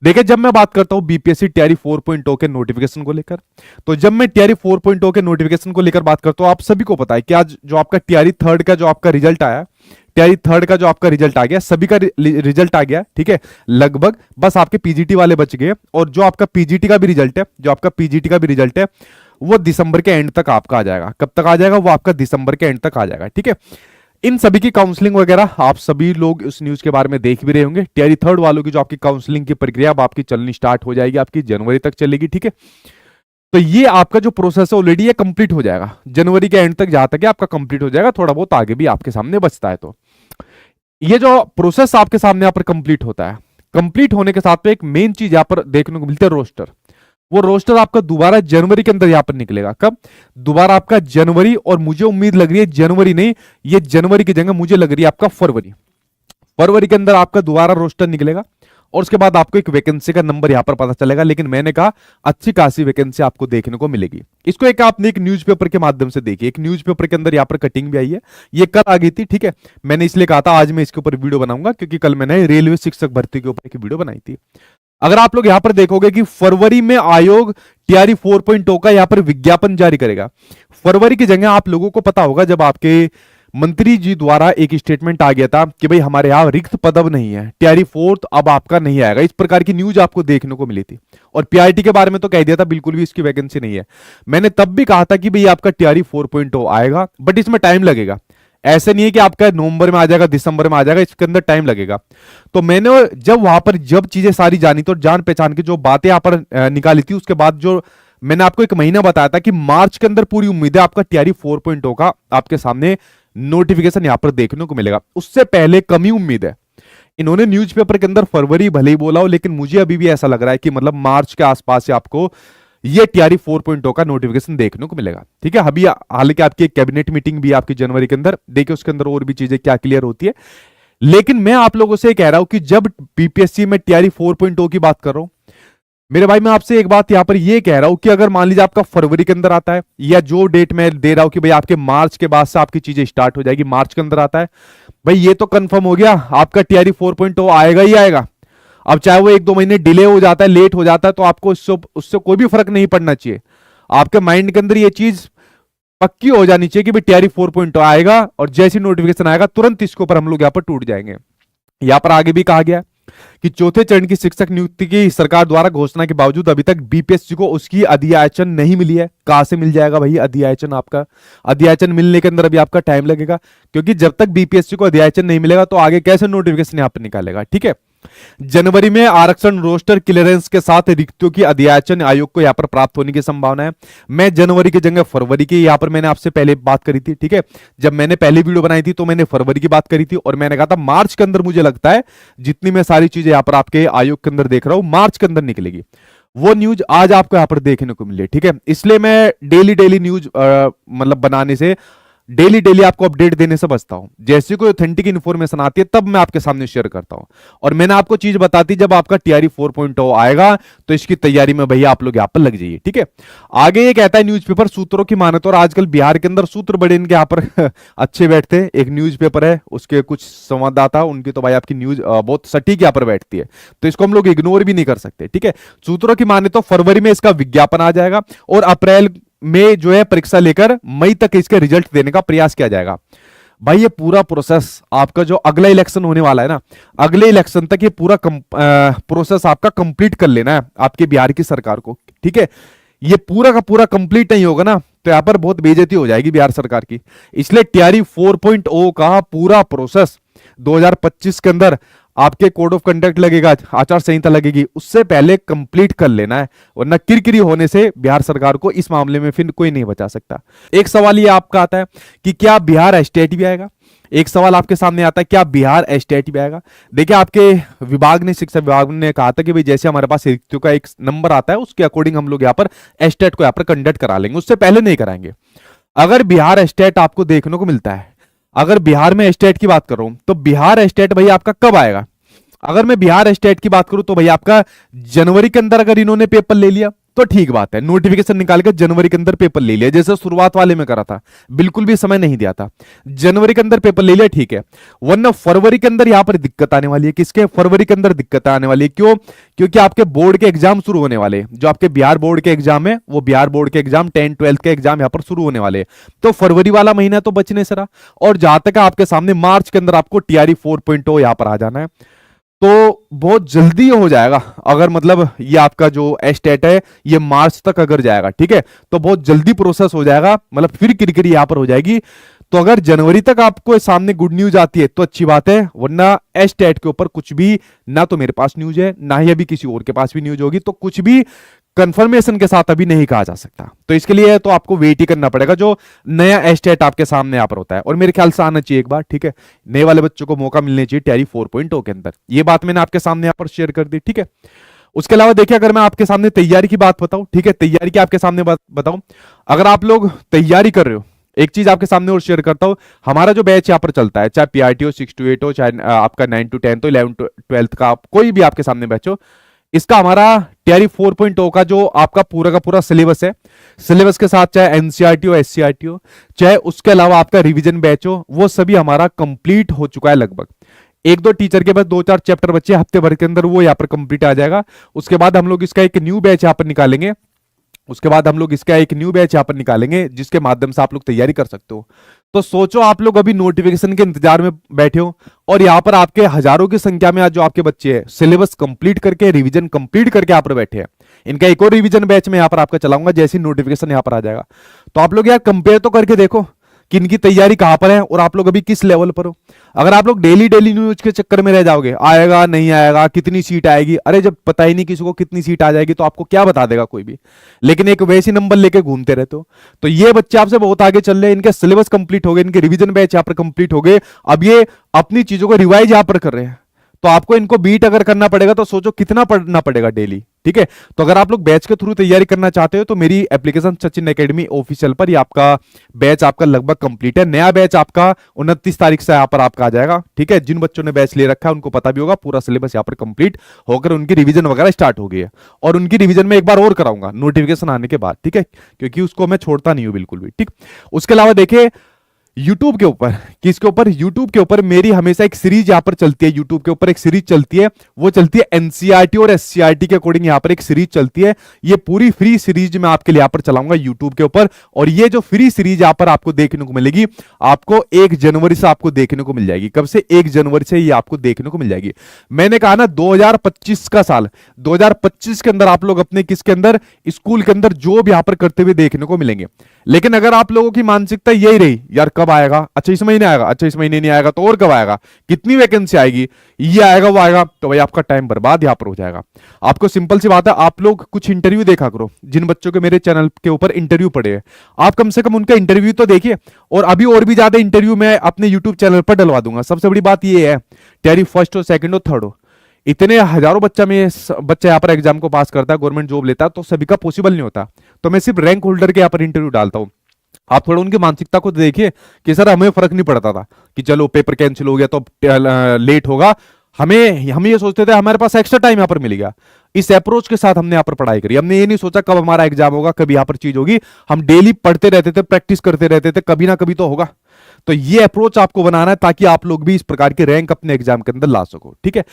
देखिए, जब मैं बात करता हूं बीपीएससी टीआरई 4.0 के नोटिफिकेशन को लेकर, तो जब मैं टीआरई 4.0 के नोटिफिकेशन को लेकर बात करता हूं, आप सभी को पता है कि आज जो आपका टीआरई थर्ड का जो आपका रिजल्ट आया, टीआरई थर्ड का जो आपका रिजल्ट आ गया, सभी का रिजल्ट आ गया, ठीक है, लगभग। बस आपके पीजीटी वाले बच गए, और जो आपका पीजीटी का भी रिजल्ट है, जो आपका पीजीटी का भी रिजल्ट है, वो दिसंबर के एंड तक आपका आ जाएगा। कब तक आ जाएगा? वो आपका दिसंबर के एंड तक आ जाएगा, ठीक है। इन सभी की काउंसलिंग वगैरह आप सभी लोग उस न्यूज के बारे में देख भी रहे होंगे। टीआरई थर्ड वालों की जो आपकी काउंसलिंग की प्रक्रिया अब आपकी चलनी स्टार्ट हो जाएगी, आपकी जनवरी तक चलेगी, ठीक है। तो ये आपका जो प्रोसेस है ऑलरेडी ये कंप्लीट हो जाएगा जनवरी के एंड तक, जहां तक आपका कंप्लीट हो जाएगा। थोड़ा बहुत आगे भी आपके सामने बचता है। तो ये जो प्रोसेस आपके सामने यहाँ पर कंप्लीट होता है, कंप्लीट होने के साथ में एक मेन चीज यहाँ पर देखने को मिलती है, रोस्टर। वो रोस्टर आपका दोबारा जनवरी के अंदर यहां पर निकलेगा। कब? दोबारा आपका जनवरी, और मुझे उम्मीद लग रही है जनवरी नहीं, ये जनवरी की जगह मुझे लग रही है आपका फरवरी। फरवरी के अंदर आपका दोबारा रोस्टर निकलेगा, और उसके बाद आपको एक वैकेंसी का नंबर यहां पर पता चलेगा। लेकिन मैंने कहा अच्छी खासी वैकेंसी आपको देखने को मिलेगी। इसको एक आपने एक न्यूज़पेपर के माध्यम से देखी, एक न्यूज़पेपर के अंदर यहां पर कटिंग भी आई है, ये कल आ गई थी, ठीक है। मैंने इसलिए कहा था आज मैं इसके ऊपर वीडियो बनाऊंगा, क्योंकि कल मैंने रेलवे शिक्षक भर्ती के ऊपर एक वीडियो बनाई थी। अगर आप लोग यहां पर देखोगे कि फरवरी में आयोग टीआरई 4.0 का यहां पर विज्ञापन जारी करेगा। फरवरी की जगह आप लोगों को पता होगा, जब आपके मंत्री जी द्वारा एक स्टेटमेंट आ गया था कि भाई हमारे यहां रिक्त पद अब नहीं है, टीआरई फोर्थ अब आपका नहीं आएगा, इस प्रकार की न्यूज आपको देखने को मिली थी। और पीआरटी के बारे में तो कह दिया था बिल्कुल भी इसकी वैकेंसी नहीं है। मैंने तब भी कहा था कि भाई आपका टीआरई 4.0 आएगा, बट इसमें टाइम लगेगा। ऐसे नहीं है कि आपका नवंबर में आ जाएगा, दिसंबर में आ जाएगा, इसके अंदर टाइम लगेगा। तो मैंने जब वहां पर जब चीजें सारी जानी, तो जान पहचान की जो बातें यहां पर निकाली थी, उसके बाद जो मैंने आपको एक महीना बताया था कि मार्च के अंदर पूरी उम्मीद है आपका टीआरई 4.0 का आपके सामने नोटिफिकेशन यहां पर देखने को मिलेगा। उससे पहले कम ही उम्मीद है। इन्होंने न्यूज़पेपर के अंदर फरवरी भले ही बोला हो, लेकिन मुझे अभी भी ऐसा लग रहा है कि मतलब मार्च के आसपास से आपको ये टीआरई 4.0 का नोटिफिकेशन देखने को मिलेगा, ठीक है। अभी हालांकि आपकी कैबिनेट मीटिंग भी आपकी जनवरी के अंदर, देखिए उसके अंदर और भी चीजें क्या क्लियर होती है। लेकिन मैं आप लोगों से कह रहा हूं कि जब बीपीएससी में टीआरई 4.0 की बात कर रहा हूं, मेरे भाई मैं आपसे एक बात यहां पर यह कह रहा हूं कि अगर मान लीजिए आपका फरवरी के अंदर आता है, या जो डेट मैं दे रहा हूं कि भाई आपके मार्च के बाद से आपकी चीजें स्टार्ट हो जाएगी, मार्च के अंदर आता है, भाई ये तो कंफर्म हो गया आपका टीआरई 4.0 आएगा ही आएगा। अब चाहे वो 1-2 महीने डिले हो जाता है, लेट हो जाता है, तो आपको उससे कोई भी फर्क नहीं पड़ना चाहिए। आपके माइंड के अंदर ये चीज पक्की हो जानी चाहिए कि भाई टीआरई 4.0 आएगा, और जैसे नोटिफिकेशन आएगा तुरंत इसके ऊपर हम लोग यहां पर टूट जाएंगे। यहां पर आगे भी कहा गया कि चौथे चरण की शिक्षक नियुक्ति की सरकार द्वारा घोषणा के बावजूद अभी तक बीपीएससी को उसकी अधियाचन नहीं मिली है। कहां से मिल जाएगा भाई अधियाचन? आपका अधियाचन मिलने के अंदर अभी आपका टाइम लगेगा, क्योंकि जब तक बीपीएससी को अधियाचन नहीं मिलेगा तो आगे कैसे नोटिफिकेशन यहां पर निकालेगा, ठीक है। जनवरी में आरक्षण रोस्टर क्लियरेंस के साथ रिक्तियों की अधियाचन आयोग को यहां पर प्राप्त होने की संभावना है। मैं जनवरी की जगह फरवरी की यहां पर मैंने आपसे पहले बात करी थी, ठीक है। जब मैंने पहली वीडियो बनाई थी तो मैंने फरवरी की बात करी थी, और मैंने कहा था मार्च के अंदर मुझे लगता है जितनी मैं सारी चीजें यहां पर आपके आयोग के अंदर देख रहा हूं मार्च के अंदर निकलेगी। वो न्यूज आज आपको यहां पर देखने को मिली, ठीक है। इसलिए मैं डेली न्यूज मतलब बनाने से, डेली आपको अपडेट देने से बचता हूं। जैसे कोई ऑथेंटिक इन्फॉर्मेशन आती है तब मैं आपके सामने शेयर करता हूं। और मैंने आपको चीज बताती, जब आपका टीआरई 4.0 आएगा तो इसकी तैयारी में भैया आप लोग यहां पर लग जाइए, ठीक है। आगे ये कहता है न्यूज़पेपर सूत्रों की माने तो, और आजकल बिहार के अंदर सूत्र बड़े इनके यहां पर अच्छे बैठते हैं। एक न्यूज़पेपर है, उसके कुछ संवाददाता, उनकी तो भाई आपकी न्यूज बहुत सटीक यहां पर बैठती है, तो इसको हम लोग इग्नोर भी नहीं कर सकते, ठीक है। सूत्रों की माने तो फरवरी में इसका विज्ञापन आ जाएगा, और अप्रैल में जो है परीक्षा लेकर मई तक इसके रिजल्ट देने का प्रयास किया जाएगा। भाई ये पूरा प्रोसेस आपका जो अगला इलेक्शन होने वाला है ना, अगले इलेक्शन तक ये पूरा प्रोसेस आपका कंप्लीट कर लेना है आपके बिहार की सरकार को, ठीक है। ये पूरा का पूरा कंप्लीट नहीं होगा ना तो यहां पर बहुत बेइज्जती हो जाएगी बिहार सरकार की। इसलिए टीआरई 4.0 का पूरा प्रोसेस 2025 के अंदर आपके कोड ऑफ कंडक्ट लगेगा, आचार संहिता लगेगी, उससे पहले कंप्लीट कर लेना है, वरना किरकिरी होने से बिहार सरकार को इस मामले में फिर कोई नहीं बचा सकता। एक सवाल ये आपका आता है कि क्या बिहार एस्टेट भी आएगा? एक सवाल आपके सामने आता है क्या बिहार एस्टेट भी आएगा? देखिए आपके विभाग ने, शिक्षा विभाग ने कहा था कि भाई जैसे हमारे पास रिक्तियों का एक नंबर आता है उसके अकॉर्डिंग हम लोग यहाँ पर एस्टेट को यहाँ पर कंडक्ट करा लेंगे, उससे पहले नहीं कराएंगे। अगर बिहार एस्टेट आपको देखने को मिलता है, अगर बिहार में एस्टेट की बात कर रहा हूं तो बिहार एस्टेट भाई आपका कब आएगा? अगर मैं बिहार एस्टेट की बात करूं तो भाई आपका जनवरी के अंदर अगर इन्होंने पेपर ले लिया तो ठीक बात है, नोटिफिकेशन निकाल के जनवरी के अंदर पेपर ले लिया, जैसे शुरुआत वाले में करा था, बिल्कुल भी समय नहीं दिया था, जनवरी के अंदर पेपर ले लिया, ठीक है। वरना फरवरी के अंदर यहां पर दिक्कत आने वाली है। किसके? फरवरी के अंदर दिक्कत आने वाली है। क्यों? क्योंकि आपके बोर्ड के एग्जाम शुरू होने वाले हैं, जो आपके बिहार बोर्ड के एग्जाम है, वो बिहार बोर्ड के एग्जाम 10 12 के एग्जाम यहां पर शुरू होने वाले हैं। तो फरवरी वाला महीना तो बचने से रहा, और जहां तक आपके सामने मार्च के अंदर आपको टीआरई 4.0 यहां पर आ जाना है, तो बहुत जल्दी हो जाएगा। अगर मतलब ये आपका जो एस्टेट है ये मार्च तक अगर जाएगा, ठीक है, तो बहुत जल्दी प्रोसेस हो जाएगा, मतलब फिर किरकिरी यहां पर हो जाएगी। तो अगर जनवरी तक आपको सामने गुड न्यूज आती है तो अच्छी बात है, वरना एस्टेट के ऊपर कुछ भी, ना तो मेरे पास न्यूज है, ना ही अभी किसी और के पास भी न्यूज होगी, तो कुछ भी कंफर्मेशन के साथ अभी नहीं कहा जा सकता। तो इसके लिए तो आपको वेट ही करना पड़ेगा, जो नया एस्टेट आपके सामने यहाँ पर होता है, और मेरे ख्याल से आना चाहिए एक बार, ठीक है। नए वाले बच्चों को मौका मिलना चाहिए टीआरई 4.0 के अंदर। ये बात मैंने आपके सामने यहाँ पर शेयर कर दी, ठीक है। उसके अलावा देखिए, अगर मैं आपके सामने तैयारी की बात बताऊं, ठीक है, तैयारी की आपके सामने बात बताऊं, अगर आप लोग तैयारी कर रहे हो, एक चीज आपके सामने और शेयर करता हूं, हमारा जो बैच यहाँ पर चलता है, चाहे पीआरटी हो, 6 to 8 हो, चाहे आपका 9 to 10 हो, 11 to 12 का, कोई भी आपके सामने बैच हो, इसका हमारा टीआरई 4.0 का जो आपका पूरा का पूरा सिलेबस है, सिलेबस के साथ चाहे एनसीईआरटी हो, एससीईआरटी हो, चाहे उसके अलावा आपका रिवीजन बैच हो, वो सभी हमारा कंप्लीट हो चुका है लगभग। एक दो टीचर के बाद 2 4 चैप्टर बच्चे, हफ्ते भर के अंदर वो यहाँ पर कंप्लीट आ जाएगा। उसके बाद हम लोग इसका एक न्यू बैच यहाँ पर निकालेंगे, उसके बाद हम लोग इसका एक न्यू बैच यहाँ पर निकालेंगे, जिसके माध्यम से आप लोग तैयारी कर सकते हो। तो सोचो, आप लोग अभी नोटिफिकेशन के इंतजार में बैठे हो, और यहाँ पर आपके हजारों की संख्या में आज जो आपके बच्चे हैं सिलेबस कंप्लीट करके, रिवीजन कंप्लीट करके यहाँ पर बैठे हैं। इनका एक और रिवीजन बैच में यहाँ पर आपका चलाऊंगा, जैसे नोटिफिकेशन यहाँ पर आ जाएगा। तो आप लोग यार कंपेयर तो करके देखो कि इनकी तैयारी कहां पर है और आप लोग अभी किस लेवल पर हो। अगर आप लोग डेली डेली न्यूज के चक्कर में रह जाओगे, आएगा नहीं आएगा, कितनी सीट आएगी, अरे जब पता ही नहीं किसी को कितनी सीट आ जाएगी तो आपको क्या बता देगा कोई भी। लेकिन एक वैसी नंबर लेके घूमते रहते हो। तो ये बच्चे आपसे बहुत आगे चल रहे हैं, इनके सिलेबस कंप्लीट हो गए, इनके रिवीजन बैच यहाँ पर कंप्लीट हो गए, अब ये अपनी चीजों को रिवाइज यहाँ पर कर रहे हैं। तो आपको इनको बीट अगर करना पड़ेगा तो सोचो कितना पढ़ना पड़ेगा डेली, ठीक है। तो अगर आप लोग बैच के थ्रू तैयारी करना चाहते हो तो मेरी एप्लीकेशन सचिन एकेडमी ऑफिशियल पर, ये आपका बैच आपका लगभग कंप्लीट है। नया बैच आपका 29 तारीख से यहाँ पर आपका आ जाएगा, ठीक है। जिन बच्चों ने बैच ले रखा है उनको पता भी होगा, पूरा सिलेबस यहाँ पर कंप्लीट होकर उनकी रिवीजन वगैरह स्टार्ट हो गई है। और उनकी रिवीजन में एक बार और कराऊंगा नोटिफिकेशन आने के बाद, ठीक है, क्योंकि उसको मैं छोड़ता नहीं हूं बिल्कुल भी, ठीक। उसके अलावा देखिए, यूट्यूब के ऊपर, किसके ऊपर? यूट्यूब के ऊपर मेरी हमेशा एक सीरीज यहां पर चलती है, यूट्यूब के ऊपर एक सीरीज चलती है, वो चलती है एनसीईआरटी और एससीईआरटी के अकॉर्डिंग यहां पर एक सीरीज चलती है। ये पूरी फ्री सीरीज मैं आपके लिए यहां पर चलाऊंगा यूट्यूब के ऊपर, और ये जो फ्री सीरीज यहां पर आपको देखने को मिलेगी, आपको 1 जनवरी से आपको देखने को मिल जाएगी। कब से? 1 जनवरी से ये आपको देखने को मिल जाएगी। मैंने कहा ना 2025 का साल, 2025 के अंदर आप लोग अपने किसके अंदर, स्कूल के अंदर जॉब यहां पर करते हुए देखने को मिलेंगे। लेकिन अगर आप लोगों की मानसिकता यही रही, यार कब आएगा, अच्छा इस महीने आएगा, अच्छा इस महीने नहीं आएगा तो और कब आएगा, कितनी वैकेंसी आएगी, ये आएगा वो आएगा, तो भाई आपका टाइम बर्बाद यहां पर हो जाएगा। आपको सिंपल सी बात है, आप लोग कुछ इंटरव्यू देखा करो। जिन बच्चों के मेरे चैनल के ऊपर इंटरव्यू पड़े हैं, आप कम से कम उनका इंटरव्यू तो देखिए, और अभी और भी ज्यादा इंटरव्यू मैं अपने यूट्यूब चैनल पर डलवा दूंगा। सबसे बड़ी बात ये है, टीआरई फर्स्ट हो, सेकंड हो, थर्ड हो, इतने हजारों बच्चा यहाँ पर एग्जाम को पास करता है, गवर्नमेंट जॉब लेता है, तो सभी का पॉसिबल नहीं होता। तो मैं सिर्फ रैंक होल्डर के यहाँ पर इंटरव्यू डालता हूँ। आप थोड़ा उनकी मानसिकता को देखिए कि सर हमें फर्क नहीं पड़ता था कि चलो पेपर कैंसिल हो गया तो लेट होगा, हम ये सोचते थे हमारे पास एक्स्ट्रा टाइम यहाँ पर मिल गया। इस अप्रोच के साथ हमने यहाँ पर पढ़ाई करी। हमने ये नहीं सोचा कब हमारा एग्जाम होगा, कभी यहाँ पर चीज होगी। हम डेली पढ़ते रहते थे, प्रैक्टिस करते रहते थे, कभी ना कभी तो होगा। तो ये अप्रोच आपको बनाना है ताकि आप लोग भी इस प्रकार के रैंक अपने एग्जाम के अंदर ला सको, ठीक है।